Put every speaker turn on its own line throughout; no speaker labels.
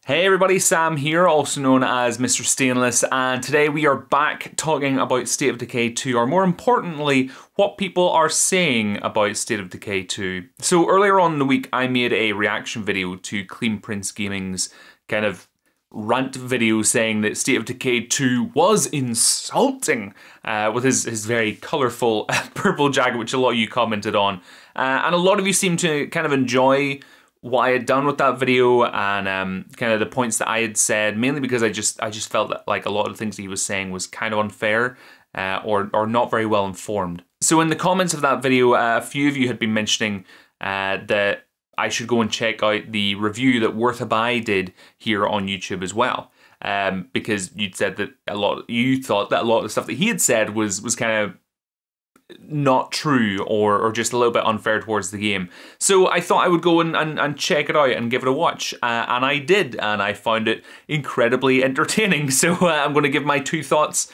Hey everybody, Sam here, also known as Mr. Stainless, and today we are back talking about State of Decay 2, or more importantly, what people are saying about State of Decay 2. So earlier on in the week, I made a reaction video to Clean Prince Gaming's kind of rant video saying that State of Decay 2 was insulting with his very colourful purple jacket, which a lot of you commented on. And a lot of you seem to kind of enjoy what I had done with that video and kind of the points that I had said, mainly because I just felt that like a lot of the things that he was saying was kind of unfair or not very well informed. So in the comments of that video, a few of you had been mentioning that I should go and check out the review that WorthABuy did here on YouTube as well. Because you'd said that you thought that a lot of the stuff that he had said was kind of not true or just a little bit unfair towards the game. So I thought I would go and check it out and give it a watch. And I did, and I found it incredibly entertaining. So I'm going to give my two cents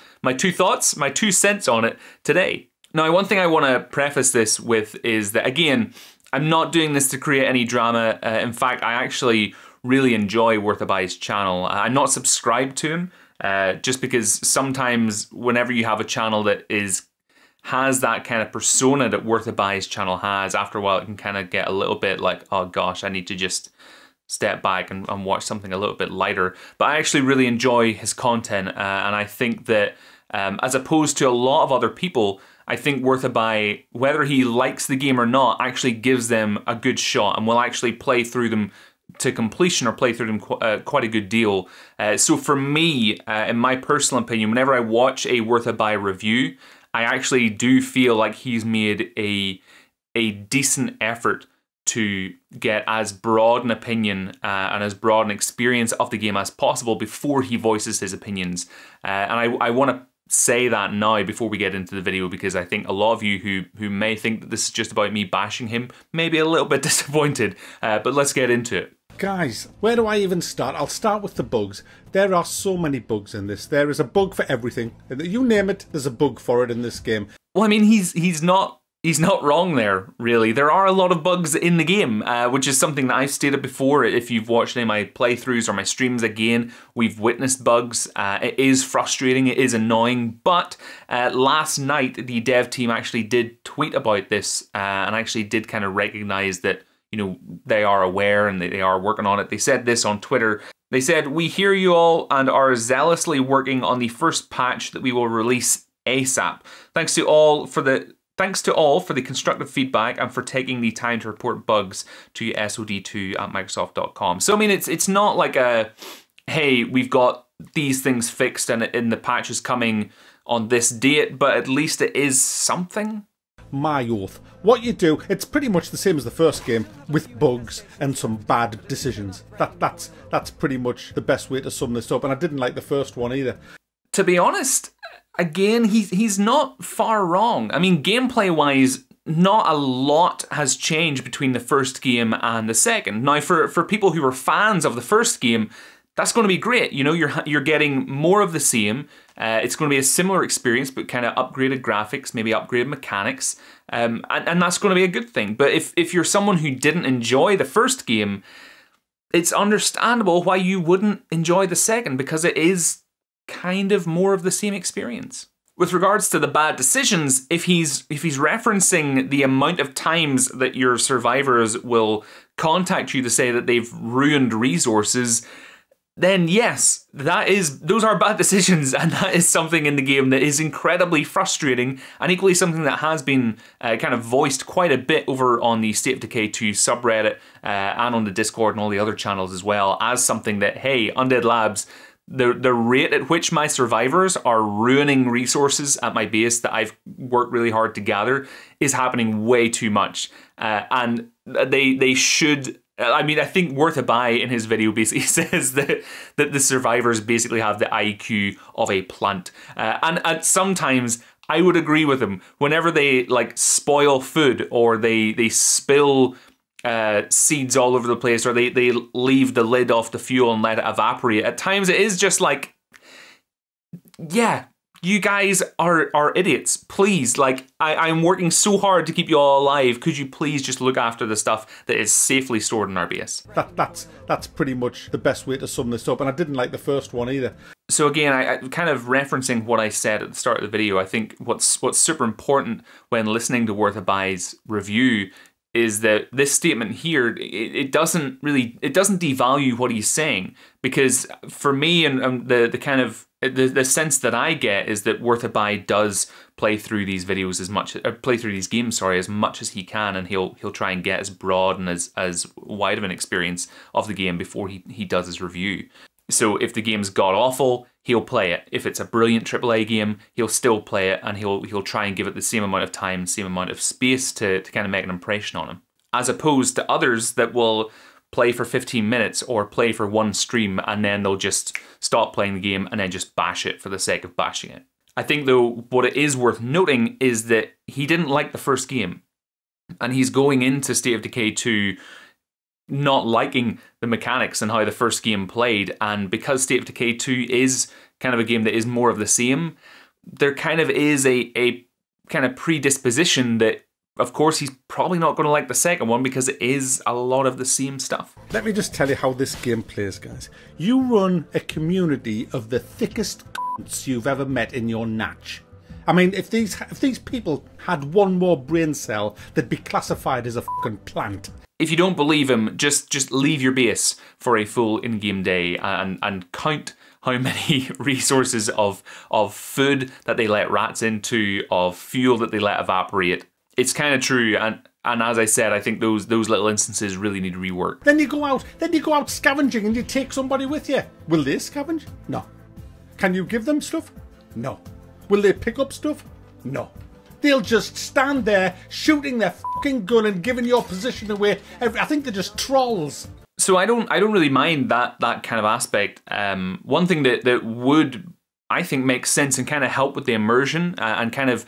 on it today. Now, one thing I want to preface this with is that, again, I'm not doing this to create any drama. In fact, I actually really enjoy WorthABuy's channel. I'm not subscribed to him just because sometimes whenever you have a channel that has that kind of persona that WorthABuy's channel has, after a while it can kind of get a little bit like, oh gosh, I need to just step back and watch something a little bit lighter. But I actually really enjoy his content, and I think that as opposed to a lot of other people, I think WorthABuy, whether he likes the game or not, actually gives them a good shot and will actually play through them to completion or play through them quite a good deal. So for me, in my personal opinion, whenever I watch a WorthABuy review, I actually do feel like he's made a decent effort to get as broad an opinion and as broad an experience of the game as possible before he voices his opinions. And I want to say that now before we get into the video, because I think a lot of you who may think that this is just about me bashing him may be a little bit disappointed. But let's get into it.
Guys, where do I even start? I'll start with the bugs. There are so many bugs in this. There is a bug for everything. You name it, there's a bug for it in this game.
Well, I mean, he's not wrong there, really. There are a lot of bugs in the game, which is something that I've stated before. If you've watched any of my playthroughs or my streams, again, we've witnessed bugs. It is frustrating, it is annoying, but last night the dev team actually did tweet about this and actually did kind of recognize that, you know, they are aware and they are working on it. They said this on Twitter. They said, "We hear you all and are zealously working on the first patch that we will release ASAP. Thanks to all for the constructive feedback and for taking the time to report bugs to SOD2@Microsoft.com." So I mean, it's not like a, hey, we've got these things fixed and the patch is coming on this date, but at least it is something.
My oath. What you do, it's pretty much the same as the first game, with bugs and some bad decisions. That's pretty much the best way to sum this up, and I didn't like the first one either.
To be honest, again, he's not far wrong. I mean, gameplay-wise, not a lot has changed between the first game and the second. Now, for people who are fans of the first game, that's going to be great. You know, you're getting more of the same. It's going to be a similar experience, but kind of upgraded graphics, maybe upgraded mechanics, and that's going to be a good thing. But if you're someone who didn't enjoy the first game, it's understandable why you wouldn't enjoy the second, because it is kind of more of the same experience. With regards to the bad decisions, if he's referencing the amount of times that your survivors will contact you to say that they've ruined resources, then yes, those are bad decisions, and that is something in the game that is incredibly frustrating, and equally something that has been kind of voiced quite a bit over on the State of Decay 2 subreddit and on the Discord and all the other channels as well, as something that, hey, Undead Labs, the rate at which my survivors are ruining resources at my base that I've worked really hard to gather is happening way too much, and they should. I mean, I think WorthABuy in his video basically says that the survivors basically have the IQ of a plant. And sometimes I would agree with him. Whenever they like spoil food or they spill seeds all over the place, or they leave the lid off the fuel and let it evaporate, at times it is just like, yeah, You guys are idiots. Please, like, I'm working so hard to keep you all alive. Could you please just look after the stuff that is safely stored in RBS?
That's pretty much the best way to sum this up, and I didn't like the first one either.
So again, I kind of referencing what I said at the start of the video, I think what's super important when listening to WorthABuy's review is that this statement here, it doesn't devalue what he's saying, because for me and the kind of the sense that I get is that WorthABuy does play through these videos play through these games, as much as he can, and he'll try and get as broad and as wide of an experience of the game before he does his review. So if the game's god awful, he'll play it. If it's a brilliant AAA game, he'll still play it, and he'll try and give it the same amount of time, same amount of space to kind of make an impression on him. As opposed to others that will play for 15 minutes or play for one stream and then they'll just stop playing the game and then just bash it for the sake of bashing it. I think though what it is worth noting is that he didn't like the first game, and he's going into State of Decay 2 not liking the mechanics and how the first game played, and because State of Decay 2 is kind of a game that is more of the same, there kind of is a kind of predisposition that of course he's probably not going to like the second one because it is a lot of the same stuff.
Let me just tell you how this game plays, guys. You run a community of the thickest cunts you've ever met in your natch. I mean, if these people had one more brain cell, they'd be classified as a fucking plant.
If you don't believe him, just leave your base for a full in-game day and count how many resources of food that they let rats into, of fuel that they let evaporate. It's kind of true, and as I said, I think those little instances really need rework.
Then you go out scavenging and you take somebody with you. Will they scavenge? No. Can you give them stuff? No. Will they pick up stuff? No. They'll just stand there shooting their fucking gun and giving your position away. I think they're just trolls.
So I don't really mind that kind of aspect. One thing that would, I think, make sense and kind of help with the immersion and kind of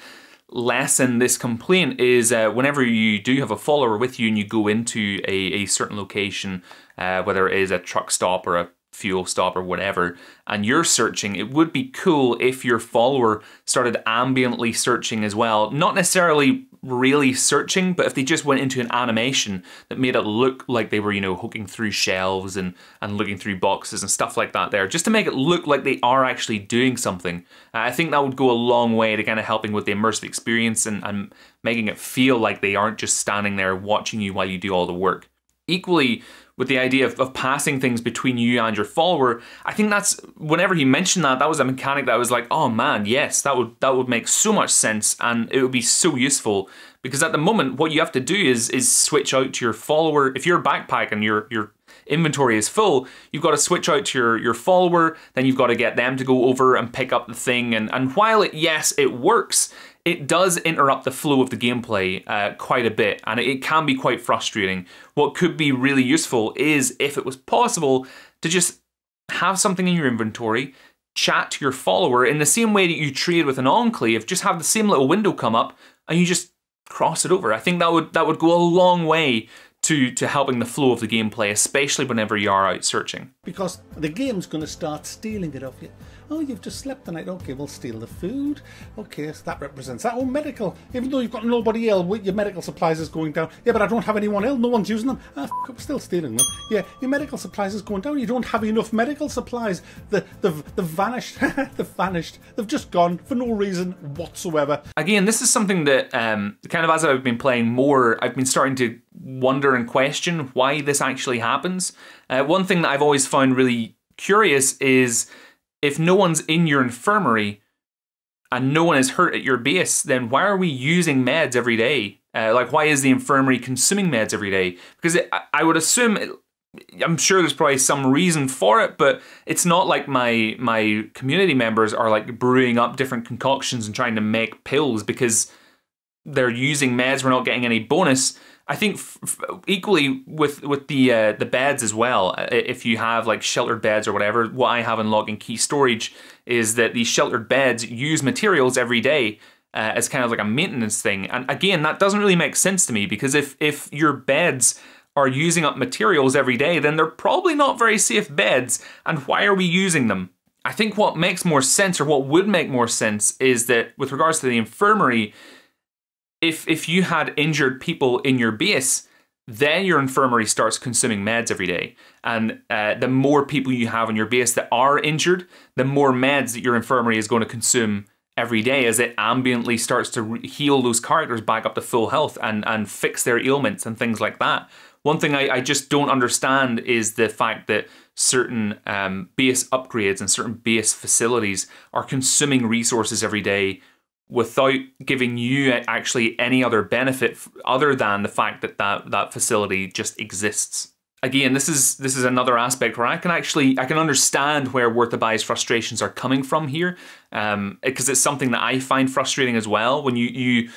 lessen this complaint is whenever you do have a follower with you and you go into a certain location, whether it is a truck stop or a fuel stop or whatever, and you're searching, it would be cool if your follower started ambiently searching as well. Not necessarily really searching, but if they just went into an animation that made it look like they were, hooking through shelves and looking through boxes and stuff like that there, just to make it look like they are actually doing something. I think that would go a long way to kind of helping with the immersive experience and making it feel like they aren't just standing there watching you while you do all the work. Equally, with the idea of passing things between you and your follower, I think that's, whenever he mentioned that was a mechanic that I was like, oh man, yes, that would make so much sense, and it would be so useful, because at the moment what you have to do is switch out to your follower. If you're a backpack and your inventory is full, you've got to switch out to your follower, then you've got to get them to go over and pick up the thing, and while it works, it does interrupt the flow of the gameplay quite a bit, and it can be quite frustrating. What could be really useful is if it was possible to just have something in your inventory, chat to your follower in the same way that you trade with an enclave, just have the same little window come up and you just cross it over. I think that would go a long way to helping the flow of the gameplay, especially whenever you are out searching.
Because the game's going to start stealing it off you. Oh, you've just slept the night. Okay, we'll steal the food. Okay, so that represents that. Oh, medical. Even though you've got nobody ill, your medical supplies is going down. Yeah, but I don't have anyone ill. No one's using them. Ah, I'm still stealing them. Yeah, your medical supplies is going down. You don't have enough medical supplies. They've vanished. They've vanished. They've just gone for no reason whatsoever.
Again, this is something that kind of as I've been playing more, I've been starting to wonder and question why this actually happens. One thing that I've always found really curious is if no one's in your infirmary and no one is hurt at your base, then why are we using meds every day? Like, why is the infirmary consuming meds every day? Because I would assume, I'm sure there's probably some reason for it, but it's not like my community members are like brewing up different concoctions and trying to make pills because they're using meds, we're not getting any bonus. I think equally with the beds as well, if you have like sheltered beds or whatever, what I have in lock and key storage is that these sheltered beds use materials every day as kind of like a maintenance thing. And again, that doesn't really make sense to me, because if your beds are using up materials every day, then they're probably not very safe beds, and why are we using them? I think what makes more sense, or what would make more sense, is that with regards to the infirmary, if you had injured people in your base, then your infirmary starts consuming meds every day. And the more people you have in your base that are injured, the more meds that your infirmary is going to consume every day as it ambiently starts to heal those characters back up to full health and fix their ailments and things like that. One thing I just don't understand is the fact that certain base upgrades and certain base facilities are consuming resources every day without giving you actually any other benefit other than the fact that that facility just exists. Again, this is another aspect where I can understand where WorthABuy's frustrations are coming from here, because it's something that I find frustrating as well. When you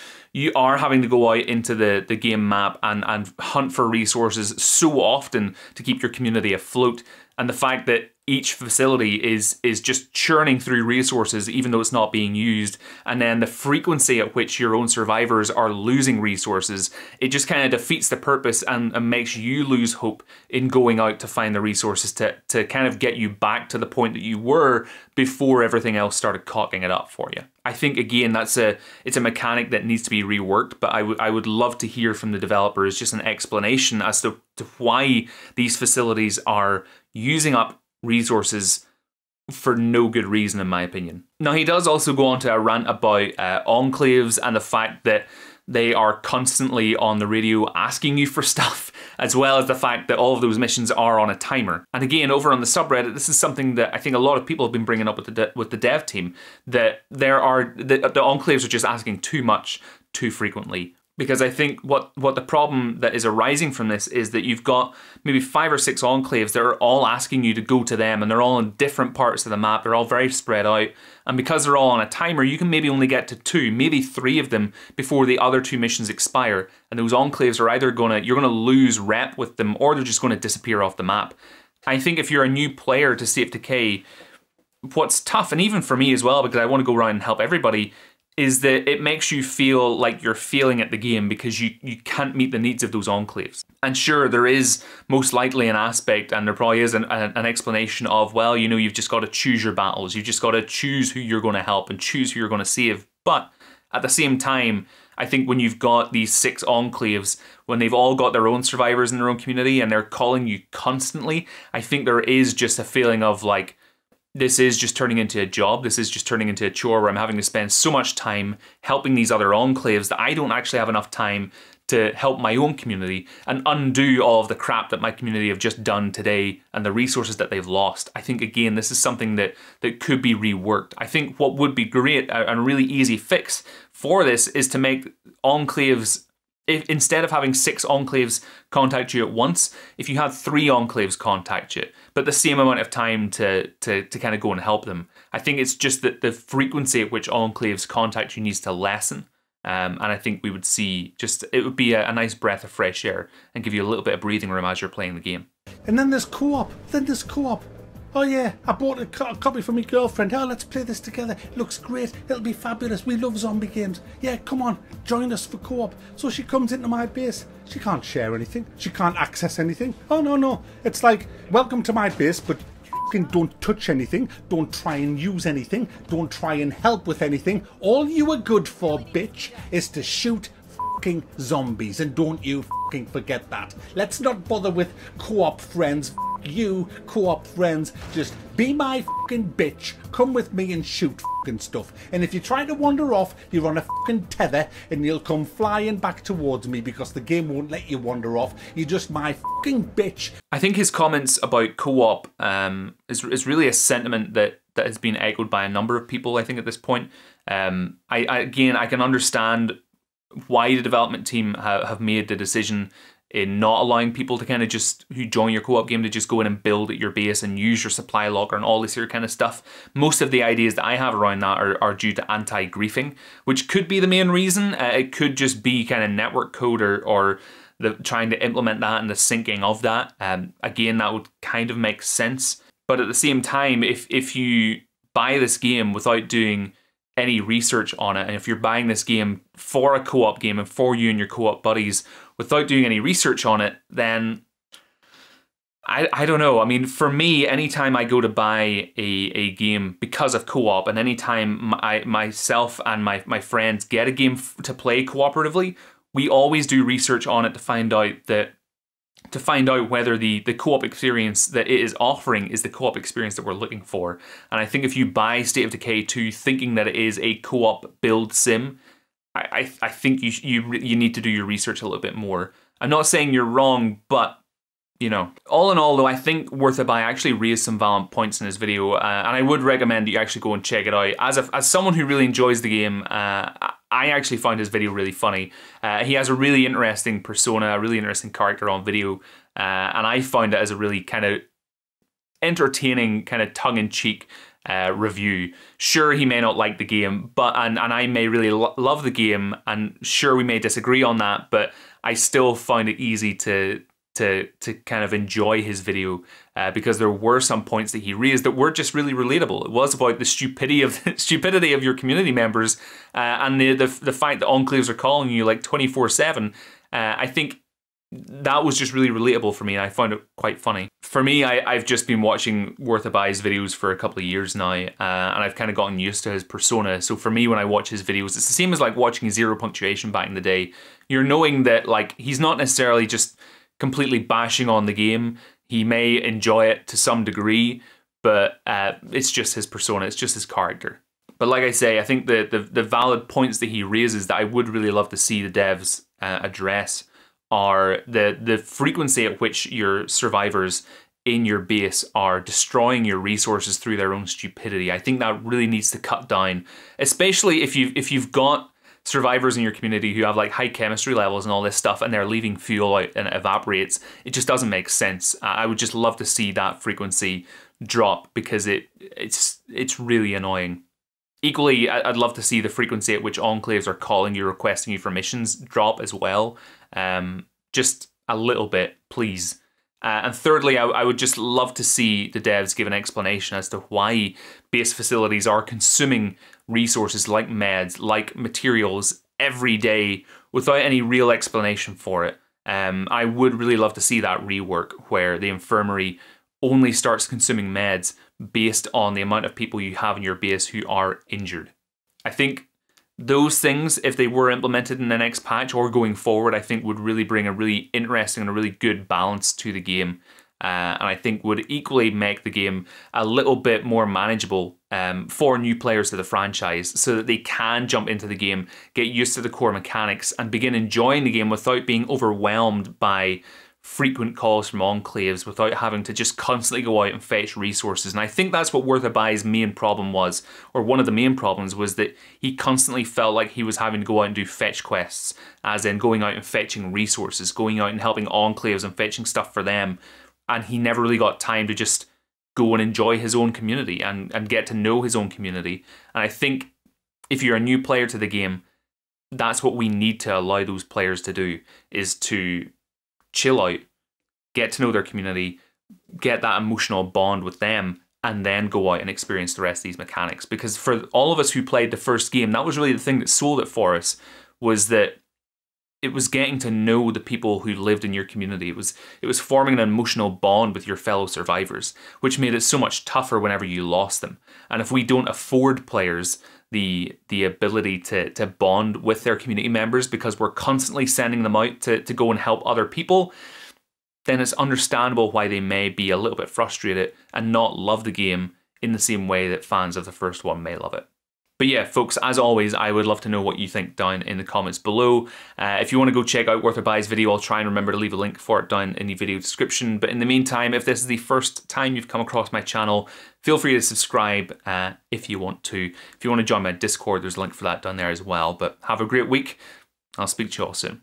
are having to go out into the game map and hunt for resources so often to keep your community afloat, and the fact that each facility is just churning through resources even though it's not being used, and then the frequency at which your own survivors are losing resources, it just kind of defeats the purpose and makes you lose hope in going out to find the resources to kind of get you back to the point that you were before everything else started cocking it up for you. I think, again, it's a mechanic that needs to be reworked, but I would love to hear from the developers just an explanation as to why these facilities are using up resources for no good reason, in my opinion. Now, he does also go on to a rant about enclaves and the fact that they are constantly on the radio asking you for stuff, as well as the fact that all of those missions are on a timer. And again, over on the subreddit, this is something that I think a lot of people have been bringing up with the dev team, that the enclaves are just asking too much too frequently. Because I think what the problem that is arising from this is that you've got maybe 5 or 6 enclaves that are all asking you to go to them, and they're all in different parts of the map. They're all very spread out. And because they're all on a timer, you can maybe only get to 2, maybe 3 of them before the other 2 missions expire. And those enclaves are either you're gonna lose rep with them, or they're just gonna disappear off the map. I think if you're a new player to State of Decay, what's tough, and even for me as well, because I want to go around and help everybody, is that it makes you feel like you're failing at the game because you can't meet the needs of those enclaves. And sure, there is most likely an aspect, and there probably is an explanation of, well, you know, you've just got to choose your battles. You've just got to choose who you're going to help and choose who you're going to save. But at the same time, I think when you've got these 6 enclaves, when they've all got their own survivors in their own community and they're calling you constantly, I think there is just a feeling of like, this is just turning into a job. This is just turning into a chore where I'm having to spend so much time helping these other enclaves that I don't actually have enough time to help my own community and undo all of the crap that my community have just done today and the resources that they've lost. I think, again, this is something that could be reworked. I think what would be great, and a really easy fix for this, is to make enclaves, instead of having 6 enclaves contact you at once, if you had 3 enclaves contact you, but the same amount of time to kind of go and help them. I think it's just that the frequency at which enclaves contact you needs to lessen. And I think we would see it would be a nice breath of fresh air and give you a little bit of breathing room as you're playing the game.
And then there's co-op. Oh yeah, I bought a copy for my girlfriend. Oh, let's play this together. It looks great. It'll be fabulous. We love zombie games. Yeah, come on, join us for co-op. So she comes into my base. She can't share anything. She can't access anything. Oh, no. It's like, welcome to my base, but don't touch anything. Don't try and use anything. Don't try and help with anything. All you are good for, bitch, is to shoot zombies. And don't you forget that. Let's not bother with co-op friends. You, co-op friends, just be my bitch. Come with me and shoot stuff. And if you try to wander off, you're on a tether and you'll come flying back towards me because the game won't let you wander off. You're just my bitch.
I think his comments about co-op is really a sentiment that has been echoed by a number of people, I think, at this point. I can understand why the development team have made the decision in not allowing people to kind of who join your co-op game to just go in and build at your base and use your supply locker and all this here kind of stuff. Most of the ideas that I have around that are due to anti-griefing, which could be the main reason. It could just be kind of network code or trying to implement that and the syncing of that. Again, that would kind of make sense. But at the same time, if you buy this game without doing any research on it, and if you're buying this game for a co-op game and for you and your co-op buddies without doing any research on it, then I don't know. I mean, for me, anytime I go to buy a game because of co-op, and anytime myself and my friends get a game to play cooperatively, we always do research on it to find out whether the co-op experience that it is offering is the co-op experience that we're looking for. And I think if you buy State of Decay 2 thinking that it is a co-op build sim, I think you need to do your research a little bit more. I'm not saying you're wrong, but you know, all in all though, I think WorthABuy actually raised some valid points in his video, and I would recommend that you actually go and check it out. As someone who really enjoys the game, I actually found his video really funny. He has a really interesting persona, a really interesting character on video, and I found it as a really kind of entertaining, kind of tongue-in-cheek review. Sure, he may not like the game, but and I may really love the game, and sure, we may disagree on that, but I still find it easy to kind of enjoy his video because there were some points that he raised that were just really relatable. It was about the stupidity of your community members and the fact that enclaves are calling you like 24/7. I think that was just really relatable for me, and I found it quite funny. For me, I've just been watching WorthABuy's videos for a couple of years now, and I've kind of gotten used to his persona. So for me, when I watch his videos, it's the same as like watching Zero Punctuation back in the day. You're knowing that like he's not necessarily just completely bashing on the game. He may enjoy it to some degree, but it's just his persona, it's just his character. But like I say, I think the valid points that he raises that I would really love to see the devs address are the frequency at which your survivors in your base are destroying your resources through their own stupidity. I think that really needs to cut down, especially if you've got survivors in your community who have like high chemistry levels and all this stuff, and they're leaving fuel out and it evaporates. It just doesn't make sense. I would just love to see that frequency drop because it's really annoying. Equally, I'd love to see the frequency at which enclaves are calling you, requesting you for missions drop as well. Just a little bit, please. And thirdly, I would just love to see the devs give an explanation as to why base facilities are consuming resources like meds, like materials every day without any real explanation for it. I would really love to see that rework where the infirmary only starts consuming meds based on the amount of people you have in your base who are injured. I think those things, if they were implemented in the next patch or going forward, I think would really bring a really interesting and a really good balance to the game. And I think would equally make the game a little bit more manageable for new players to the franchise so that they can jump into the game, get used to the core mechanics, and begin enjoying the game without being overwhelmed by frequent calls from enclaves, without having to just constantly go out and fetch resources. And I think that's what WorthABuy's main problem was, or one of the main problems was that he constantly felt like he was having to go out and do fetch quests, as in going out and fetching resources, going out and helping enclaves and fetching stuff for them. And he never really got time to just go and enjoy his own community and get to know his own community. And I think if you're a new player to the game, that's what we need to allow those players to do, is to chill out, get to know their community, get that emotional bond with them, and then go out and experience the rest of these mechanics. Because for all of us who played the first game, that was really the thing that sold it for us, was that it was getting to know the people who lived in your community. It was forming an emotional bond with your fellow survivors, which made it so much tougher whenever you lost them. And if we don't afford players the ability to bond with their community members because we're constantly sending them out to go and help other people, then it's understandable why they may be a little bit frustrated and not love the game in the same way that fans of the first one may love it. But yeah, folks, as always, I would love to know what you think down in the comments below. If you want to go check out WorthABuy's video, I'll try and remember to leave a link for it down in the video description. But in the meantime, if this is the first time you've come across my channel, feel free to subscribe if you want to. If you want to join my Discord, there's a link for that down there as well. But have a great week. I'll speak to you all soon.